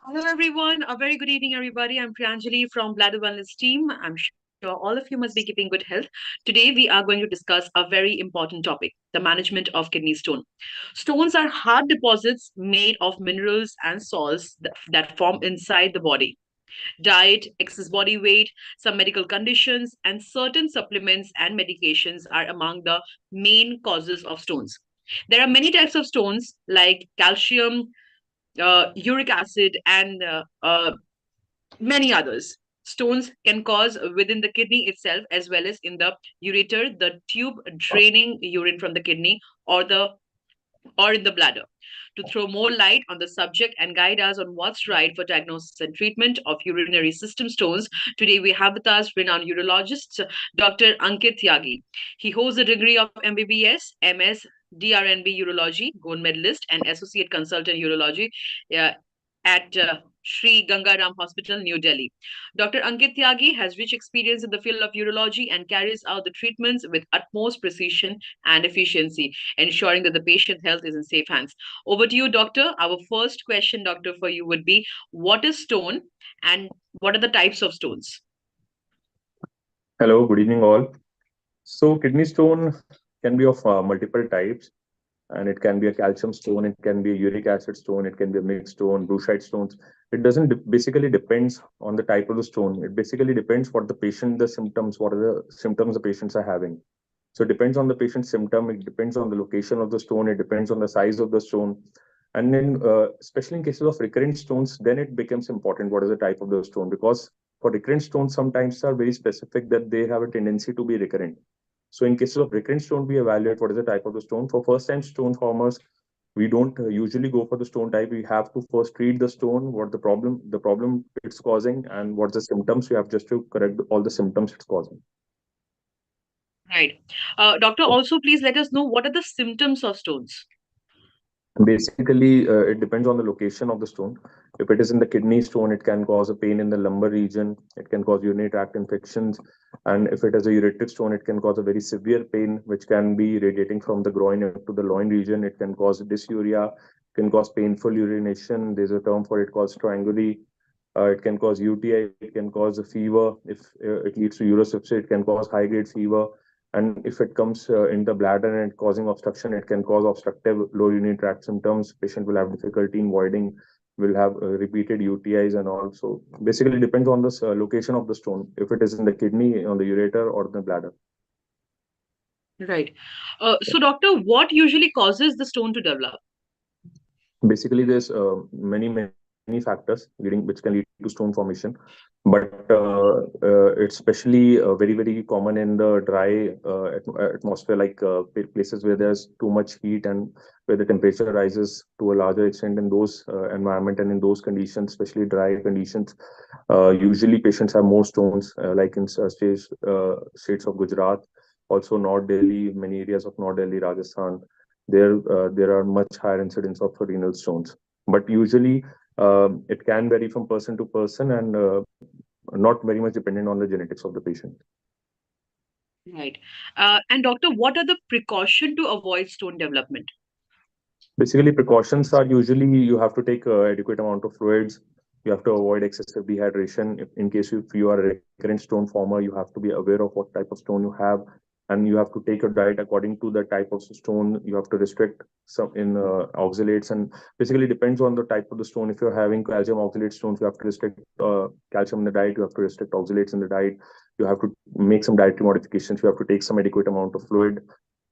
Hello, everyone. A very good evening, everybody. I'm Priyanjali from Bladder Wellness team. I'm sure all of you must be keeping good health. Today, we are going to discuss a very important topic: the management of kidney stone. Stones are hard deposits made of minerals and salts that form inside the body. Diet, excess body weight, some medical conditions, and certain supplements and medications are among the main causes of stones. There are many types of stones like calcium, uric acid, and many others. Stones can cause within the kidney itself as well as in the ureter, the tube draining urine from the kidney, or in the bladder. To throw more light on the subject and guide us on what's right for diagnosis and treatment of urinary system stones, today we have with us renowned urologist Dr. Ankit Tyagi. He holds a degree of MBBS, MS, DrNB Urology, Gold Medalist, and Associate Consultant Urology uh, at Sri Ganga Hospital, New Delhi. Dr. Ankit Tyagi has rich experience in the field of urology and carries out the treatments with utmost precision and efficiency, ensuring that the patient health is in safe hands. Over to you, doctor. Our first question, doctor, for you would be: what is stone and what are the types of stones? Hello, good evening all. So kidney stone can be of multiple types, and it can be a calcium stone, it can be a uric acid stone, it can be a mixed stone, brucite stones. It doesn't basically depends on the type of the stone. It basically depends what the patient, the symptoms, what are the symptoms the patients are having. So it depends on the patient's symptom, it depends on the location of the stone, it depends on the size of the stone. And then, especially in cases of recurrent stones, then it becomes important what is the type of the stone, because for recurrent stones, sometimes are very specific that they have a tendency to be recurrent. So in cases of recurrent stone, we evaluate what is the type of the stone. For first-time stone formers, we don't usually go for the stone type. We have to first treat the stone, what the problem it's causing, and what's the symptoms. We have just to correct all the symptoms it's causing. Right. Doctor, also please let us know what are the symptoms of stones. Basically, it depends on the location of the stone. If it is in the kidney stone, it can cause a pain in the lumbar region. It can cause urinary tract infections. And if it is a ureteric stone, it can cause a very severe pain, which can be radiating from the groin up to the loin region. It can cause dysuria, can cause painful urination. There's a term for it called stranguli. It can cause UTI, it can cause a fever. If it leads to urosepsis, it can cause high grade fever. And if it comes in the bladder and causing obstruction, it can cause obstructive lower urinary tract symptoms. Patient will have difficulty in voiding, will have repeated UTIs and all. So basically, it depends on the location of the stone. If it is in the kidney, on the ureter, or the bladder. Right. So, doctor, what usually causes the stone to develop? Basically, there's many factors leading which can lead to stone formation, but it's especially very common in the dry atmosphere, like places where there's too much heat and where the temperature rises to a larger extent in those environment, and in those conditions, especially dry conditions, usually patients have more stones, like in states of Gujarat, also North Delhi, many areas of North Delhi, Rajasthan. There are much higher incidence of renal stones, but usually it can vary from person to person, and not very much dependent on the genetics of the patient. Right. And doctor, what are the precaution to avoid stone development? Basically, precautions are usually you have to take adequate amount of fluids. You have to avoid excessive dehydration. If, in case if you are a recurrent stone former, you have to be aware of what type of stone you have, and you have to take your diet according to the type of stone. You have to restrict some in oxalates, and basically depends on the type of the stone. If you're having calcium oxalate stones, you have to restrict calcium in the diet. You have to restrict oxalates in the diet. You have to make some dietary modifications. You have to take some adequate amount of fluid,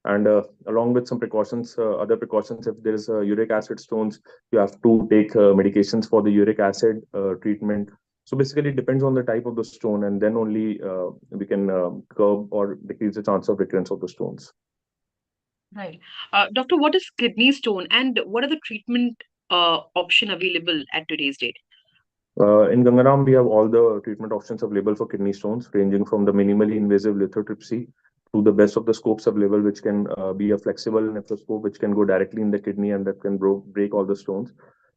and along with some precautions, other precautions, if there is uric acid stones, you have to take medications for the uric acid treatment. So basically, it depends on the type of the stone, and then only we can curb or decrease the chance of recurrence of the stones. Right. Doctor, what is kidney stone and what are the treatment option available at today's date? In Gangaram, we have all the treatment options available for kidney stones, ranging from the minimally invasive lithotripsy to the best of the scopes available, which can be a flexible nephroscope, which can go directly in the kidney and that can break all the stones.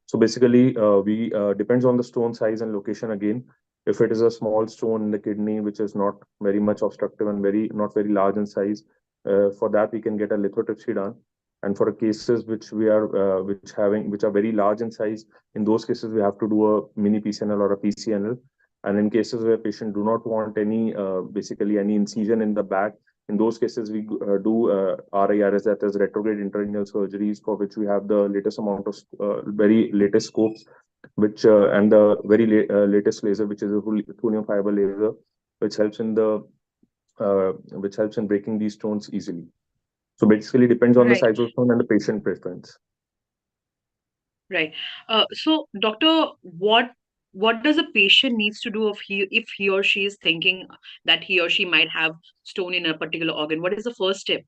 So basically, we depends on the stone size and location again. If it is a small stone in the kidney, which is not very much obstructive and very not very large in size, for that we can get a lithotripsy done. And for cases which are very large in size, in those cases we have to do a mini PCNL or a PCNL. And in cases where patient do not want any basically any incision in the back, in those cases we do RIRS, that is retrograde intracranial surgeries, for which we have the latest amount of very latest scopes, which and the very latest laser, which is a thulium fiber laser, which helps in the which helps in breaking these stones easily. So basically, depends on the Right. size of stone and the patient preference. Right. So, doctor, what does a patient needs to do if he or she is thinking that he or she might have stone in a particular organ? What is the first step?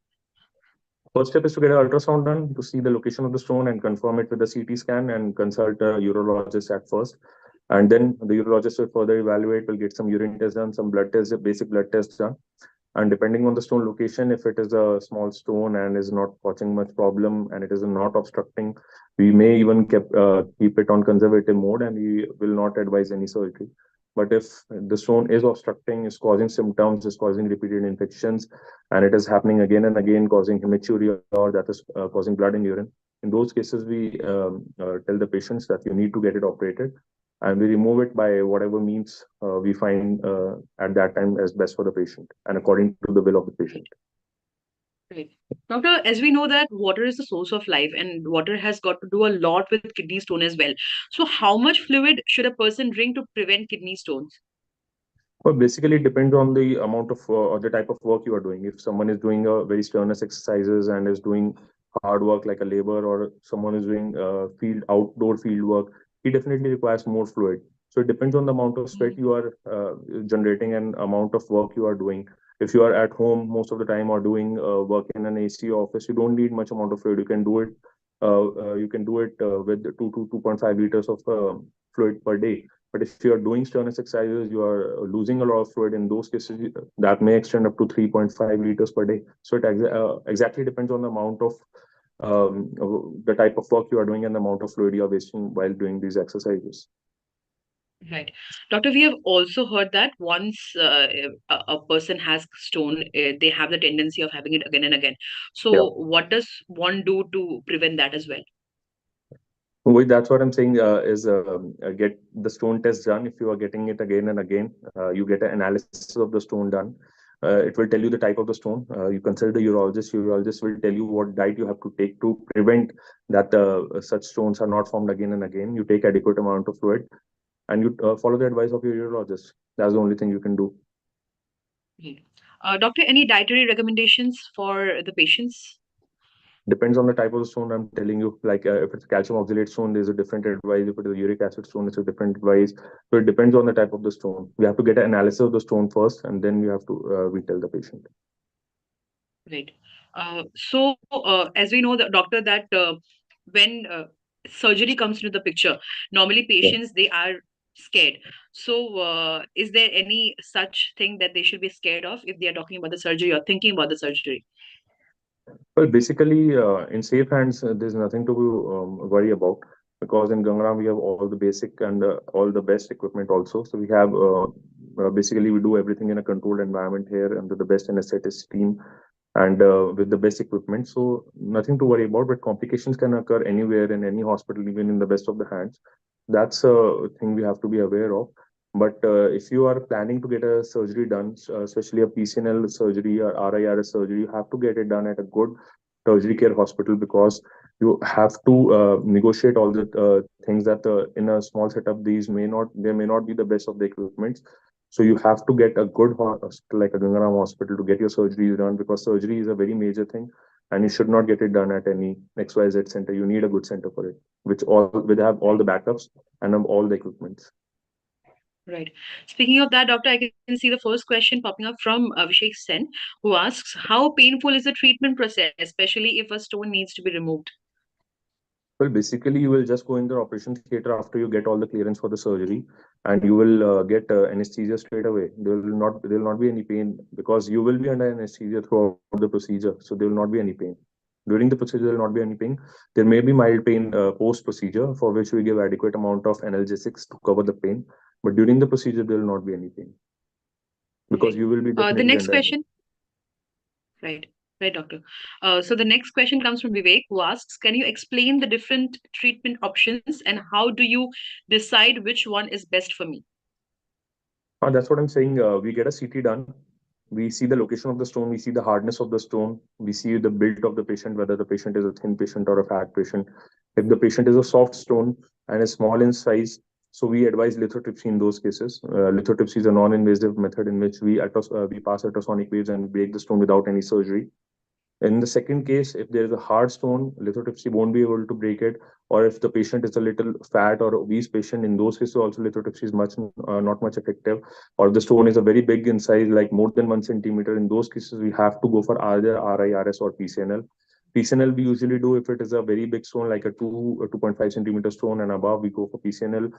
First step is to get an ultrasound done to see the location of the stone and confirm it with a CT scan and consult a urologist at first. And then the urologist will further evaluate, will get some urine tests done, some blood tests, basic blood tests done. And depending on the stone location, if it is a small stone and is not causing much problem and it is not obstructing, we may even keep it on conservative mode and we will not advise any surgery. But if the stone is obstructing, is causing symptoms, is causing repeated infections, and it is happening again and again, causing hematuria, or that is causing blood in urine, in those cases, we tell the patients that you need to get it operated, and we remove it by whatever means we find at that time as best for the patient and according to the will of the patient. Right. Doctor, as we know that water is the source of life and water has got to do a lot with kidney stone as well. So, how much fluid should a person drink to prevent kidney stones? Well, basically, it depends on the amount of or the type of work you are doing. If someone is doing very strenuous exercises and is doing hard work like a labor, or someone is doing outdoor field work, he definitely requires more fluid. So it depends on the amount of sweat you are generating and amount of work you are doing. If you are at home most of the time or doing work in an AC office, you don't need much amount of fluid. You can do it with 2 to 2.5 liters of fluid per day. But if you are doing strenuous exercises, you are losing a lot of fluid. In those cases, that may extend up to 3.5 liters per day. So it exactly depends on the amount of the type of work you are doing and the amount of fluid you are wasting while doing these exercises. Right. Doctor, we have also heard that once a person has stone, they have the tendency of having it again and again. Yeah. So, what does one do to prevent that as well? That's what I'm saying is get the stone test done. If you are getting it again and again, you get an analysis of the stone done. It will tell you the type of the stone. You consult the urologist. Urologist will tell you what diet you have to take to prevent that such stones are not formed again and again. You take adequate amount of fluid and you follow the advice of your urologist. That's the only thing you can do. Right. Doctor, any dietary recommendations for the patients? Depends on the type of the stone. I'm telling you, like if it's a calcium oxalate stone, there's a different advice. If it is a uric acid stone, it's a different advice. So it depends on the type of the stone. We have to get an analysis of the stone first, and then we have to we tell the patient. Right. As we know, the doctor, that when surgery comes into the picture, normally Yeah. patients they are scared. So, is there any such thing that they should be scared of if they are talking about the surgery or thinking about the surgery? Well, basically, in safe hands, there's nothing to worry about, because in Ganga we have all the basic and all the best equipment also. So we have basically we do everything in a controlled environment here under the best anesthetist team and with the best equipment. So nothing to worry about, but complications can occur anywhere in any hospital, even in the best of the hands. That's a thing we have to be aware of. But if you are planning to get a surgery done, especially a PCNL surgery or RIRS surgery, you have to get it done at a good tertiary care hospital, because you have to negotiate all the things that in a small setup these may not be the best of the equipment. So you have to get a good hospital like a Gangaram hospital to get your surgery done, because surgery is a very major thing and you should not get it done at any XYZ center. You need a good center for it, which all will have all the Right. backups and have all the equipment. Right. Speaking of that, doctor, I can see the first question popping up from Abhishek Sen, who asks, "How painful is the treatment process, especially if a stone needs to be removed?" Well, basically, you will just go in the operation theater after you get all the clearance for the surgery, and you will get anesthesia straight away. There will not be any pain, because you will be under anesthesia throughout the procedure, so there will not be any pain. During the procedure, there will not be any pain. There may be mild pain post procedure, for which we give adequate amount of analgesics to cover the pain. But during the procedure, there will not be any pain, because Right. you will be The definitely next under. question. Right. Right, doctor. So the next question comes from Vivek, who asks, can you explain the different treatment options and how do you decide which one is best for me? That's what I'm saying. We get a CT done. We see the location of the stone. We see the hardness of the stone. We see the build of the patient, whether the patient is a thin patient or a fat patient. If the patient is a soft stone and is small in size, so we advise lithotripsy in those cases. Lithotripsy is a non-invasive method in which we pass ultrasonic waves and break the stone without any surgery. In the second case, if there is a hard stone, lithotripsy won't be able to break it. Or if the patient is a little fat or obese patient, in those cases also lithotripsy is much not much effective. Or the stone is a very big in size, like more than 1 centimeter. In those cases, we have to go for either RIRS or PCNL. PCNL we usually do if it is a very big stone, like a 2.5 centimeter stone and above, we go for PCNL.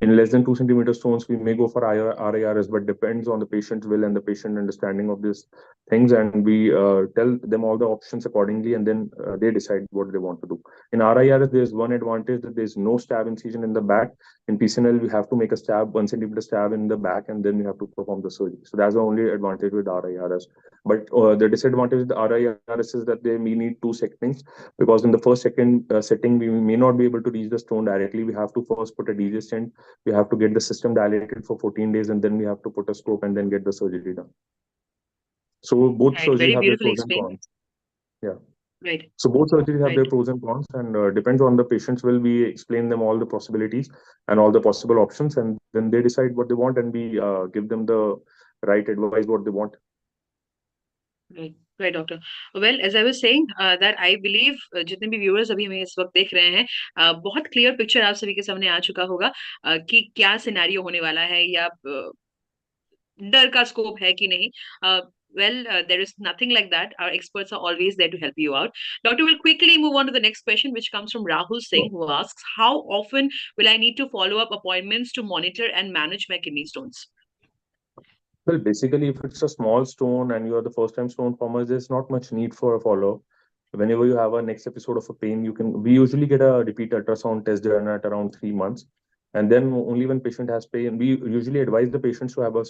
In less than 2 centimeter stones, we may go for RIRS, but depends on the patient's will and the patient understanding of these things. And we tell them all the options accordingly, and then they decide what they want to do. In RIRS, there's one advantage that there's no stab incision in the back. In PCNL, we have to make a stab, 1 centimeter stab in the back, and then we have to perform the surgery. So that's the only advantage with RIRS. But the disadvantage with the RIRS is that they may need two sectings, because in the first second setting, we may not be able to reach the stone directly. We have to first put a DJ stent. We have to get the system dilated for 14 days, and then we have to put a scope and then get the surgery done. So both Right, surgeries very have their beautifully pros and explained. cons. Yeah. Right, So both surgeries have right, their pros and cons, and depends on the patient's will. We explain them all the possibilities and all the possible options, and then they decide what they want, and we give them the right advice what they want. right, right, doctor. Well, as I was saying, that I believe जितने भी viewers अभी हमें इस वक्त देख रहे हैं, बहुत clear picture आप सभी के सामने आ चुका होगा कि क्या सिनेरियो होने वाला है या डर का स्कोप है कि नहीं. There is nothing like that. Our experts are always there to help you out. Doctor, will quickly move on to the next question, which comes from Rahul Singh, who asks, how often will I need to follow up appointments to monitor and manage my kidney stones? Well, basically, if it's a small stone and you are the first time stone former, there's not much need for a follow. Whenever you have a next episode of a pain, you can. We usually get a repeat ultrasound test done at around 3 months, and then only when patient has pain, we usually advise the patients to have a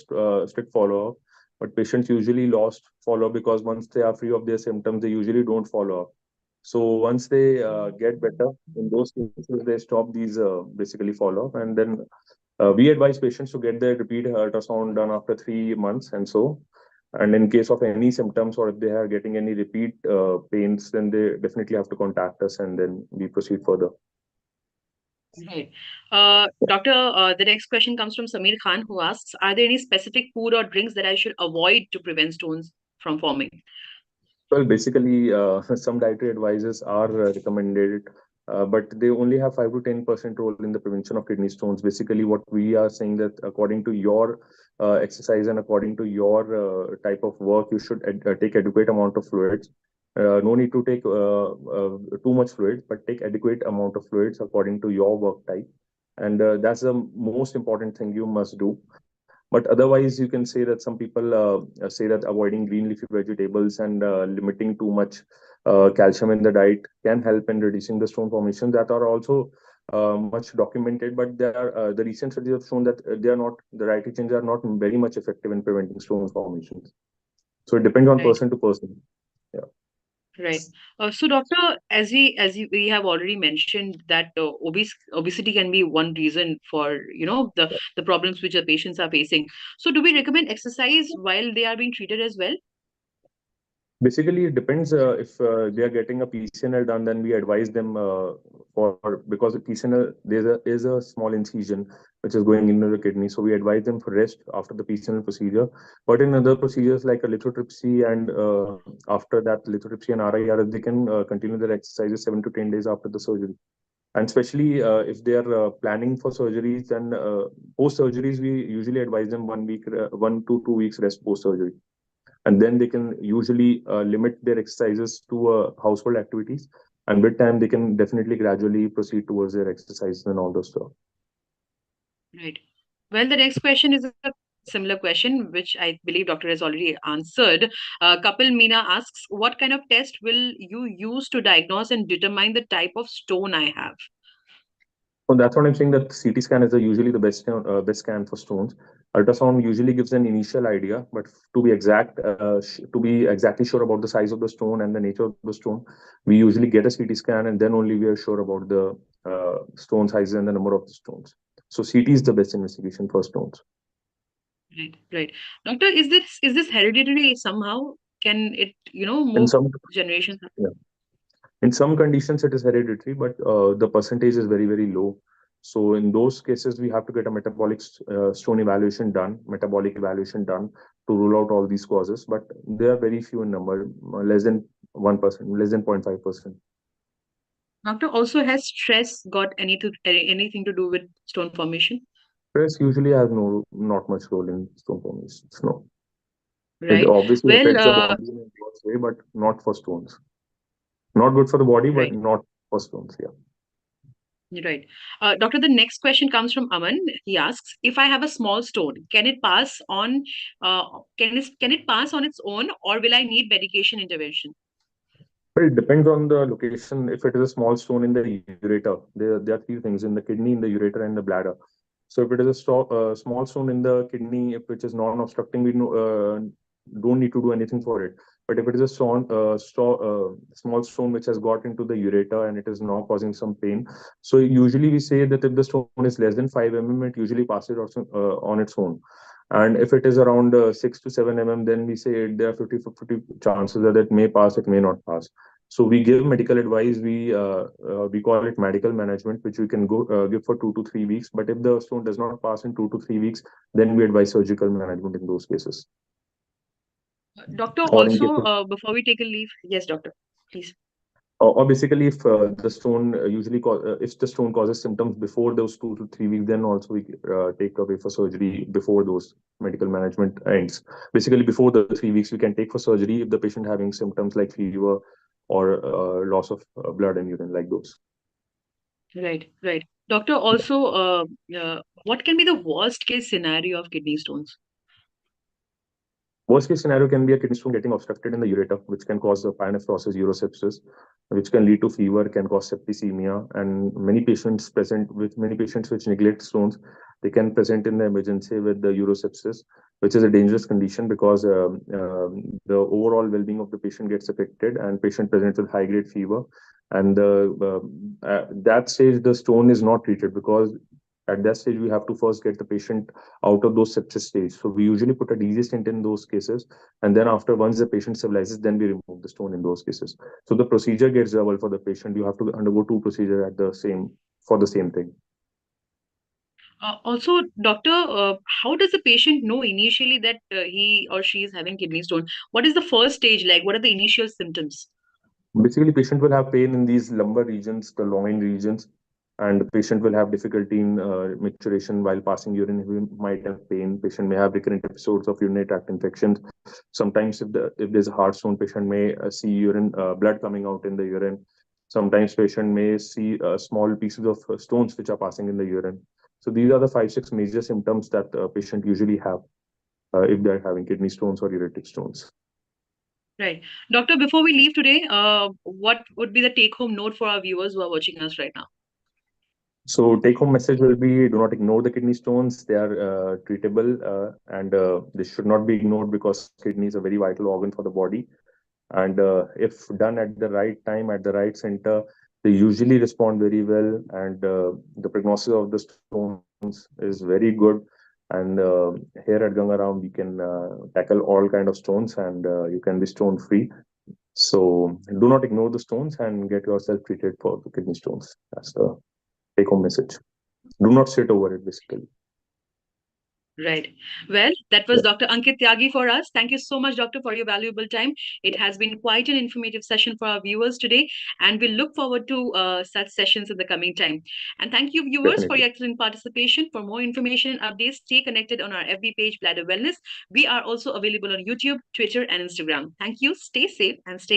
strict follow up. But patients usually lost follow up because once they are free of their symptoms, they usually don't follow up. So once they get better, in those cases, they stop these basically follow up, and then we advise patients to get their repeat ultrasound done after 3 months and so. And in case of any symptoms or if they are getting any repeat pains, then they definitely have to contact us and then we proceed further. Right. Doctor, the next question comes from Samir Khan, who asks, are there any specific food or drinks that I should avoid to prevent stones from forming? Well, basically, some dietary advices are recommended, but they only have 5 to 10% role in the prevention of kidney stones. Basically, what we are saying that according to your exercise and according to your type of work, you should take adequate amount of fluids. No need to take too much fluids, but take adequate amount of fluids according to your work type. And that's the most important thing you must do. But otherwise, you can say that some people say that avoiding green leafy vegetables and limiting too much calcium in the diet can help in reducing the stone formation. That are also much documented, but the recent studies have shown that they are not the dietary changes are not very much effective in preventing stone formations. So it depends on Right. person to person. Yeah. Right. So, doctor, we have already mentioned that obesity can be one reason for the problems which the patients are facing. So, do we recommend exercise while they are being treated as well? Basically, it depends if they are getting a PCNL done, then we advise them for because the PCNL is a small incision which is going into the kidney, so we advise them for rest after the PCNL procedure. But in other procedures like a lithotripsy and after that lithotripsy and RIR, they can continue their exercises 7 to 10 days after the surgery. And especially if they are planning for surgeries, then post surgeries, we usually advise them 1 week, 1 to 2 weeks rest post surgery, and then they can usually limit their exercises to household activities, and with time they can definitely gradually proceed towards their exercises and all those stuff. Right. Well, the next question is a similar question, which I believe doctor has already answered. Kapil Meena asks, what kind of test will you use to diagnose and determine the type of stone I have? So that's what I'm saying, that CT scan is usually the best scan for stones. Ultrasound usually gives an initial idea, but to be exact, to be exactly sure about the size of the stone and the nature of the stone, we usually get a CT scan, and then only we are sure about the stone size and the number of the stones. So CT is the best investigation for stones. Right, right. Doctor, is this hereditary somehow? Can it, In move some, generations? yeah. In some conditions, it is hereditary, but the percentage is very, very low. So in those cases, we have to get a metabolic stone evaluation done, metabolic evaluation done to rule out all these causes. But they are very few in number, less than 1%, less than 0.5%. Doctor, also has stress got anything to do with stone formation? Stress usually has not much role in stone formations. No, it Right. obviously Well, affects the body in a worse way, but not for stones. Not good for the body, but right, not for stones. Yeah. right. Doctor, the next question comes from Aman. He asks, if I have a small stone, can it pass on? Can it pass on its own, or will I need medication intervention? Well, it depends on the location. If it is a small stone in the ureter, there are three things: in the kidney, in the ureter, and the bladder. So if it is a small stone in the kidney, if which is non-obstructing, we don't need to do anything for it. But if it is a small stone which has got into the ureter and it is now causing some pain, so usually we say that if the stone is less than 5 mm, it usually passes also, on its own. And if it is around 6 to 7 mm, then we say there are 50-50 chances that it may pass, it may not pass. So we give medical advice. We call it medical management, which we can go give for 2 to 3 weeks. But if the stone does not pass in 2 to 3 weeks, then we advise surgical management in those cases. Doctor, Or in case also, before we take a leave, yes, doctor, please. or basically, if the stone if the stone causes symptoms before those 2 to 3 weeks, then also we take away for surgery before those medical management ends. Basically, before the 3 weeks, we can take for surgery if the patient having symptoms like fever or loss of blood and urine, like those. Right, right. Doctor, also, what can be the worst case scenario of kidney stones? Worst case scenario can be a kidney stone getting obstructed in the ureter, which can cause the pyonephrosis, urosepsis, which can lead to fever, can cause septicemia, and many patients which neglect stones, they can present in the emergency with the urosepsis, which is a dangerous condition because the overall well-being of the patient gets affected, and patient presents with high-grade fever. And that stage, the stone is not treated because at that stage we have to first get the patient out of those sepsis stage. So we usually put a DZ stent in those cases, and then after once the patient stabilizes, then we remove the stone in those cases. So the procedure gets double for the patient. You have to undergo two procedures at the same for the same thing. Also, doctor, how does the patient know initially that he or she is having kidney stone? What is the first stage like? What are the initial symptoms? Basically, patient will have pain in these lumbar regions, the loin regions, and the patient will have difficulty in maturation while passing urine. He might have pain. Patient may have recurrent episodes of urinary tract infections. Sometimes, if there's a hard stone, patient may see urine blood coming out in the urine. Sometimes patient may see small pieces of stones which are passing in the urine. So these are the 5-6 major symptoms that patient usually have if they're having kidney stones or ureteric stones. Right. Doctor, before we leave today, what would be the take-home note for our viewers who are watching us right now? So take home message will be: do not ignore the kidney stones. They are treatable, and they should not be ignored because kidney is a very vital organ for the body. And if done at the right time, at the right center, they usually respond very well. And the prognosis of the stones is very good. And here at Ganga Ram, we can tackle all kind of stones, and you can be stone free. So do not ignore the stones and get yourself treated for the kidney stones. That's the take home message. Do not sit over it, basically. Right. Well, that Yeah, was Dr. Ankit Tyagi for us. Thank you so much, Doctor, for your valuable time. It has been quite an informative session for our viewers today, and we look forward to such sessions in the coming time. And thank you, viewers, for definitely. your excellent participation. For more information and updates, stay connected on our FB page, Bladder Wellness. We are also available on YouTube, Twitter, and Instagram. Thank you. Stay safe and stay